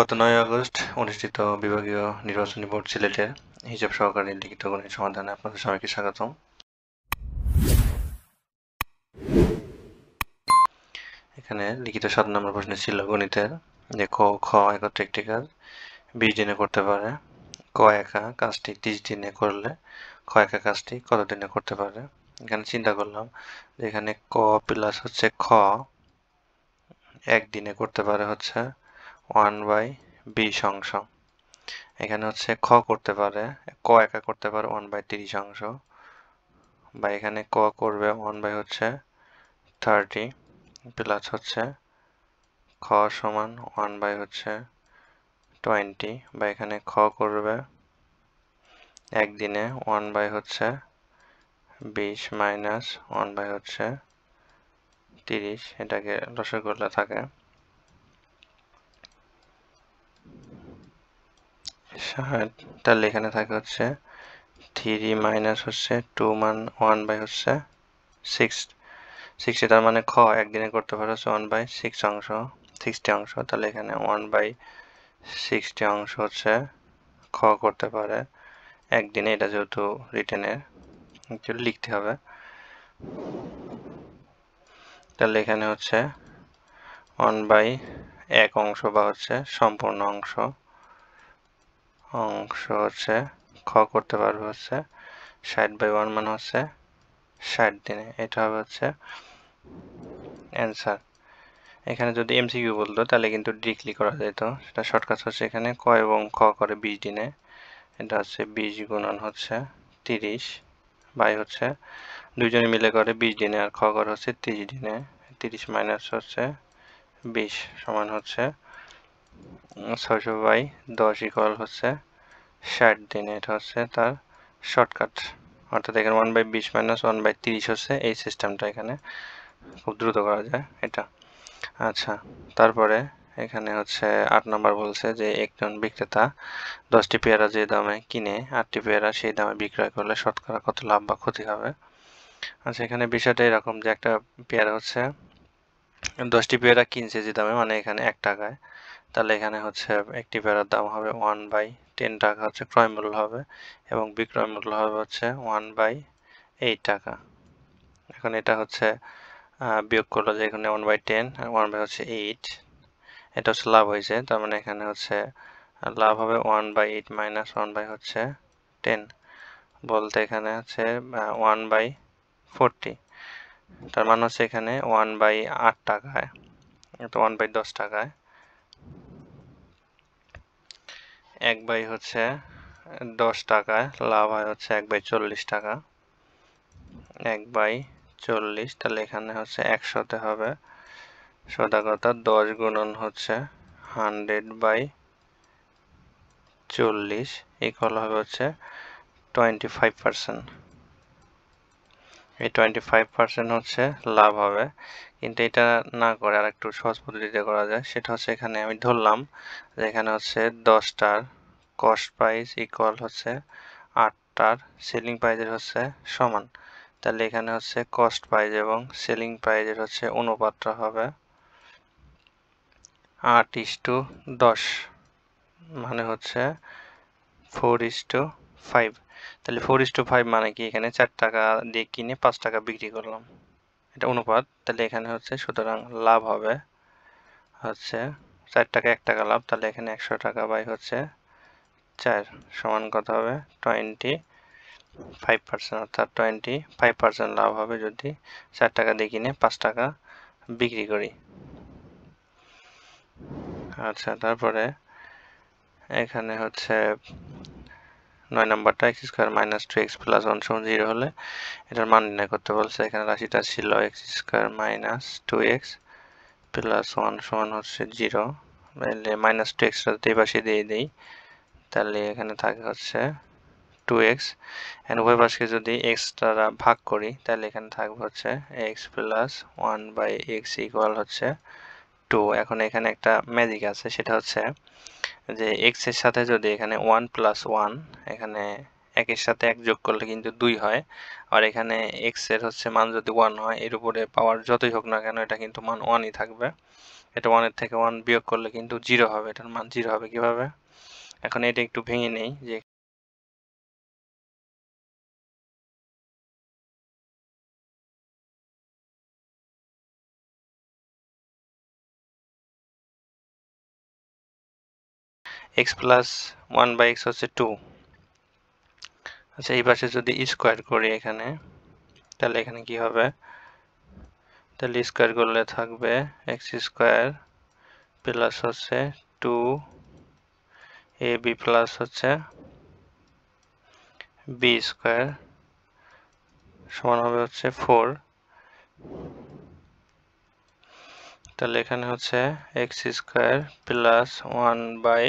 গত 9 আগস্ট অনুষ্ঠিত বিভাগীয় নির্বাচনী বোর্ড সিলেটের হিসাব সহকারী লিখিত গণিত সমাধানে আপনাদের সবাইকে স্বাগতম। এখানে লিখিত 7 নম্বর প্রশ্ন ছিল গণিতের যে ক খ একত্রে একটি কাজ 20 দিনে করতে পারে, ক একা কাজটি 30 দিনে করলে খ একা কাজটি কত দিনে করতে পারে। এখানে চিন্তা করলাম যে এখানে ক প্লাস হচ্ছে খ একদিনে করতে পারে হচ্ছে 1/20 অংশ। এখানে হচ্ছে খ করতে পারে, ক একা করতে পারে 1/30 অংশ, বা এখানে ক করবে 1 হচ্ছে 30 প্লাস হচ্ছে খ সমান 1 হচ্ছে 20, বা এখানে খ করবে একদিনে 1 হচ্ছে 20 মাইনাস 1 হচ্ছে 30, এটাকে লসাগু করলে থাকে 60, তাহলে এখানে থাকে হচ্ছে 3 মাইনাস হচ্ছে 2 মান 1 হচ্ছে 60, তার মানে খ একদিনে করতে পারে হচ্ছে 1/6 অংশ, 60 অংশ, তাহলে এখানে 1/60 অংশ হচ্ছে খ করতে পারে একদিনে। এটা যেহেতু রিটেনের লিখতে হবে, তাহলে এখানে হচ্ছে 1/1 অংশ বা হচ্ছে সম্পূর্ণ অংশ হচ্ছে খ করতে পারবে হচ্ছে 60/1 মানে হচ্ছে 60 দিনে। এটা হবে হচ্ছে অ্যান্সার। এখানে যদি এমসিকিউ বলতো তাহলে কিন্তু ডিরেক্টলি করা যেত, সেটা শর্টকাট হচ্ছে এখানে ক এবং খ করে 20 দিনে, এটা হচ্ছে 20 গুণন হচ্ছে 30 বাই হচ্ছে দুইজনে মিলে করে 20 দিনে, আর খ করে হচ্ছে 30 দিনে, 30 মাইনাস হচ্ছে 20 সমান হচ্ছে 600/10 ইকুয়াল হচ্ছে 60 দিনে। এটা হচ্ছে তার শর্টকাট, অর্থাৎ এখানে 1/20 মাইনাস 1/30 হচ্ছে এই সিস্টেমটা, এখানে খুব দ্রুত করা যায় এটা। আচ্ছা, তারপরে এখানে হচ্ছে 8 নাম্বার বলছে যে একজন বিক্রেতা 10টি পেয়ারা যে দামে কিনে 8টি পেয়ারা সেই দামে বিক্রয় করলে শতকরা কত লাভ বা ক্ষতি হবে। আচ্ছা, এখানে বিষয়টা এরকম যে একটা পেয়ারা হচ্ছে 10টি পেয়ারা কিনছে যে দামে, মানে এখানে 1 টাকায়, তাহলে এখানে হচ্ছে একটি পেয়ারার দাম হবে 1/10 টাকা হচ্ছে ক্রয় মূল্য হবে, এবং বিক্রয় মূল্য হবে হচ্ছে 1/8 টাকা। এখন এটা হচ্ছে বিয়োগ করলো যে এখানে 1/10 আর 1 হচ্ছে 8, এটা হচ্ছে লাভ হয়েছে, তার মানে এখানে হচ্ছে লাভ হবে 1/8 মাইনাস 1 হচ্ছে 10, বলতে এখানে হচ্ছে 1/40, তার মানে হচ্ছে এখানে 1/8 টাকায়, তো 1/10 টাকায় 1 হচ্ছে 10 টাকায় লাভ হয় হচ্ছে 1/40 টাকা, 1/40, তাহলে এখানে হচ্ছে 100তে হবে সোজা কথা 10 গুণন হচ্ছে 100/40 ইকুয়াল হবে হচ্ছে 25%। এই 25% হচ্ছে লাভ হবে, কিন্তু এটা না করে আর একটু সহজ পদ্ধতিতে করা যায়, সেটা হচ্ছে এখানে আমি ধরলাম যে এখানে হচ্ছে 10টার কস্ট প্রাইস ইকুয়াল হচ্ছে 8টার সেলিং প্রাইজের হচ্ছে সমান, তাহলে এখানে হচ্ছে কস্ট প্রাইস এবং সেলিং প্রাইজের হচ্ছে অনুপাতটা হবে 8:10, মানে হচ্ছে 4:5, তাহলে 4:5 মানে কি এখানে 4 টাকা দিয়ে কিনে 5 টাকা বিক্রি করলাম, এটা অনুপাত, তাহলে এখানে হচ্ছে সুতরাং লাভ হবে হচ্ছে 4 টাকা 1 টাকা লাভ, তাহলে এখানে 100 টাকা বাই হচ্ছে 4 সমান কত হবে 25%, অর্থাৎ 25% লাভ হবে যদি 4 টাকা দিয়ে কিনে 5 টাকা বিক্রি করি। আচ্ছা, তারপরে এখানে হচ্ছে 9 নাম্বারটা x square minus 2x plus 1 সমান 0 হলে এটার মান নির্ণয় করতে বলছে। এখানে রাশিটা ছিল x square minus 2x plus 1 সমান হচ্ছে 0, মাইনাস 2x এই পাশে দিয়ে দিই, তাহলে এখানে থাকে হচ্ছে 2x, উভয় পাশকে যদি x দ্বারা ভাগ করি তাহলে এখানে থাকবে হচ্ছে x প্লাস 1/x ইকুয়াল হচ্ছে 2। এখন এখানে একটা ম্যাজিক আছে, সেটা হচ্ছে যে x এর সাথে যদি এখানে 1 প্লাস 1, এখানে 1 এর সাথে 1 যোগ করলে কিন্তু 2 হয়, আর এখানে x এর হচ্ছে মান যদি 1 হয়, এর উপরে পাওয়ার যতই হোক না কেন এটা কিন্তু মান 1ই থাকবে। এটা 1 এর থেকে 1 বিয়োগ করলে কিন্তু 0 হবে, এটার মান 0 হবে কিভাবে? এখন এটা একটু ভেঙে নেই যে x প্লাস 1 বাই x হচ্ছে 2। আচ্ছা এই পাশে যদি স্কোয়ার করি এখানে, তাহলে এখানে কি হবে? তাহলে স্কোয়ার করলে থাকবে x স্কোয়ার প্লাস হচ্ছে 2ab প্লাস হচ্ছে b স্কোয়ার সমান হবে হচ্ছে 4। তাহলে এখানে হচ্ছে x square plus 1 by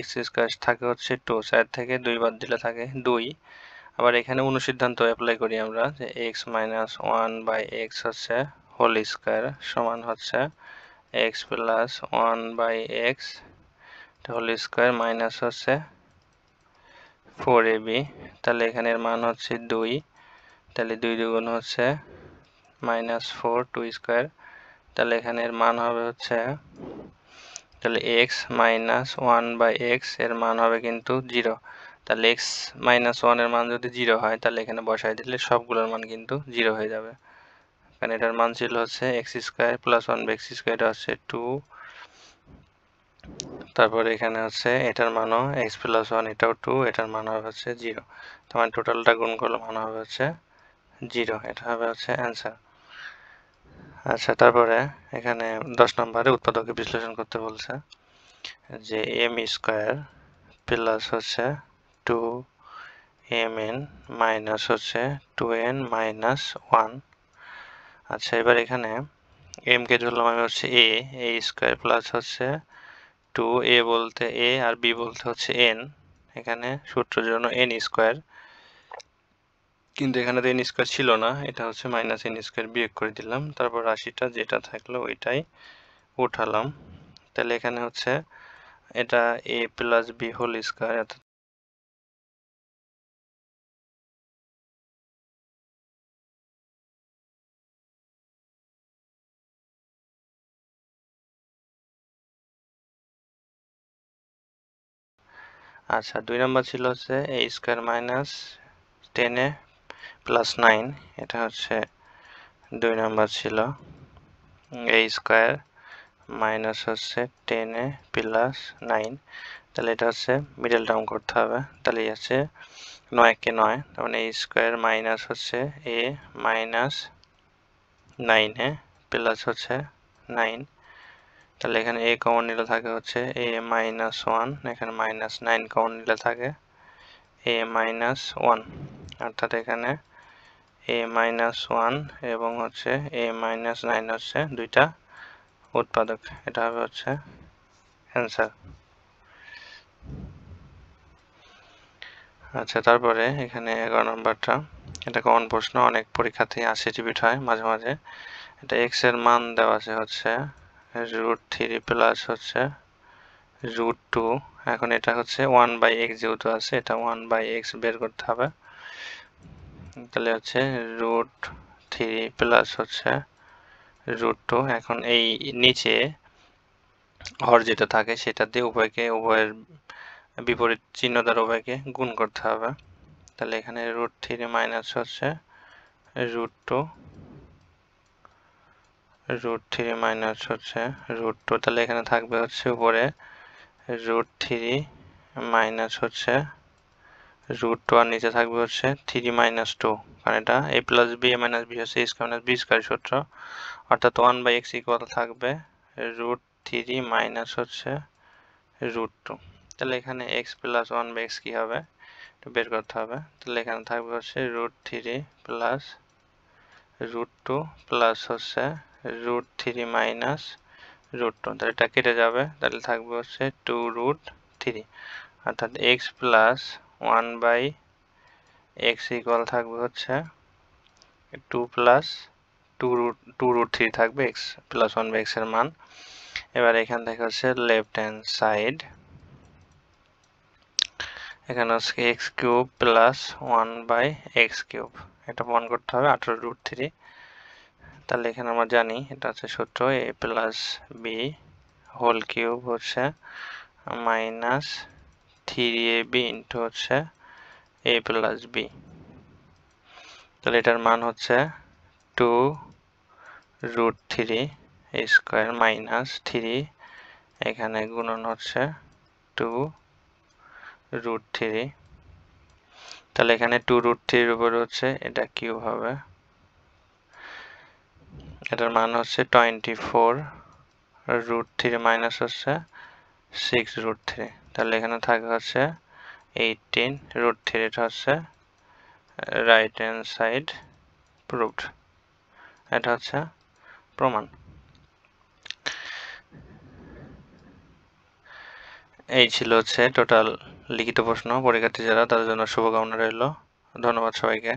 x square থাকে হচ্ছে 2, 4 থেকে 2 বাদ দিলে থাকে 2। আবার এখানে অনুসিদ্ধান্ত অ্যাপ্লাই করি আমরা যে x মাইনাস 1 বাই x হচ্ছে হোল স্কোয়ার সমান হচ্ছে x plus 1 by x whole square minus হচ্ছে 4ab। তাহলে এখানের মান হচ্ছে 2, তাহলে 2 দুগুণ হচ্ছে মাইনাস 4 2 স্কোয়ার। তাহলে এখানের মান হবে হচ্ছে, তাহলে x মাইনাস 1 বাই x এর মান হবে কিন্তু 0। তাহলে x মাইনাস 1 এর মান যদি 0 হয় তাহলে এখানে বসাই দিলে সবগুলোর মান কিন্তু 0 হয়ে যাবে, কারণ এটার মান ছিল হচ্ছে x square plus 1 by x square, এটা হচ্ছে 2। তারপরে এখানে হচ্ছে এটার মানও x প্লাস 1, এটাও 2, এটার মান হবে হচ্ছে 0। তোমার টোটালটা গুণ করলে মান হবে হচ্ছে 0, এটা হবে হচ্ছে অ্যান্সার। আচ্ছা তারপরে এখানে 10 নম্বরে উৎপাদকে বিশ্লেষণ করতে বলছে যে m স্কোয়ার প্লাস হচ্ছে 2mn মাইনাস হচ্ছে 2n মাইনাস 1। আচ্ছা এবার এখানে m কে ধরলাম আমি হচ্ছে a স্কোয়ার প্লাস হচ্ছে 2a বলতে a আর b বলতে হচ্ছে n। এখানে সূত্রের জন্য n স্কোয়ার, কিন্তু এখানে তো n স্কোয়ার ছিল না, এটা হচ্ছে মাইনাস n স্কোয়ার বিয়োগ করে দিলাম, তারপর রাশিটা যেটা থাকলো ওইটাই উঠালাম। তাহলে এখানে হচ্ছে এটা a plus b whole square. আচ্ছা 2 নম্বর ছিল হচ্ছে a square minus 10a plus 9, এটা হচ্ছে 2 নম্বর ছিল। a স্কোয়ার মাইনাস হচ্ছে 10a প্লাস 9, তাহলে এটা হচ্ছে মিডল টার্ম করতে হবে। তাহলে হচ্ছে 9 কে 9, তার মানে a স্কোয়ার মাইনাস হচ্ছে a মাইনাস 9a প্লাস হচ্ছে 9। তাহলে এখানে a কমন নিলে থাকে হচ্ছে a মাইনাস 1, এখানে মাইনাস 9 কমন নিলে থাকে a মাইনাস 1, অর্থাৎ এখানে a মাইনাস 1 এবং হচ্ছে a মাইনাস 9 হচ্ছে দুইটা উৎপাদক, এটা হবে হচ্ছে অ্যান্সার। আচ্ছা তারপরে এখানে 11 নম্বরটা, এটা কমন প্রশ্ন, অনেক পরীক্ষাতেই আসে, রিপিট হয় মাঝে মাঝে। এটা x এর মান দেওয়া আছে হচ্ছে √3 প্লাস হচ্ছে √2। এখন এটা হচ্ছে 1 বাই x যেহেতু আছে, এটা 1 বাই x বের করতে হবে। তাহলে হচ্ছে √3 প্লাস হচ্ছে √2। এখন এই নিচে হর যেটা থাকে সেটা দিয়ে উভয়ের বিপরীত চিহ্ন দ্বারা উভয়কে গুণ করতে হবে। তাহলে এখানে √3 মাইনাস হচ্ছে √2, √3 মাইনাস হচ্ছে √2, তাহলে এখানে থাকবে হচ্ছে উপরে √3 মাইনাস হচ্ছে √2 আর নিচে থাকবে হচ্ছে 3 মাইনাস 2, কারণ এটা a plus b a minus b হচ্ছে a square minus b square সূত্র, অর্থাৎ 1 বাই x ইকুয়াল থাকবে √3 মাইনাস হচ্ছে √2। তাহলে এখানে x প্লাস 1 বাই x কি হবে এটা বের করতে হবে। তাহলে এখানে থাকবে হচ্ছে √3 প্লাস √2 প্লাস হচ্ছে √3 মাইনাস √2, তাহলে এটা কেটে যাবে, তাহলে থাকবে হচ্ছে 2√3, অর্থাৎ x plus 1 by x equal থাকবে হচ্ছে 2 প্লাস 2√3 থাকবে x প্লাস 1 বাই x এর মান। এবার এখান থেকে হচ্ছে লেফট হ্যান্ড সাইড, এখানে হচ্ছে x cube plus 1 by x cube, এটা প্রমাণ করতে হবে 18√3। তাহলে এখানে আমরা জানি এটা হচ্ছে সূত্র a plus B whole cube হচ্ছে মাইনাস 3ab ইন্টু হচ্ছে a প্লাস বি। তাহলে এটার মান হচ্ছে 2√3 স্কোয়ার মাইনাস 3 এখানে গুণন হচ্ছে 2√3। তাহলে এখানে 2√3 উপরে হচ্ছে এটা কিউব হবে, এটার মান হচ্ছে 24√3 মাইনাস হচ্ছে 6√3। তাহলে এখানে থাকে হচ্ছে 18√3। এটা হচ্ছে রাইট হ্যান্ড সাইড প্রুভড। এটা হচ্ছে প্রমাণ। এই ছিল হচ্ছে টোটাল লিখিত প্রশ্ন। পরীক্ষার্থী যারা তাদের জন্য শুভকামনা রইল। ধন্যবাদ সবাইকে।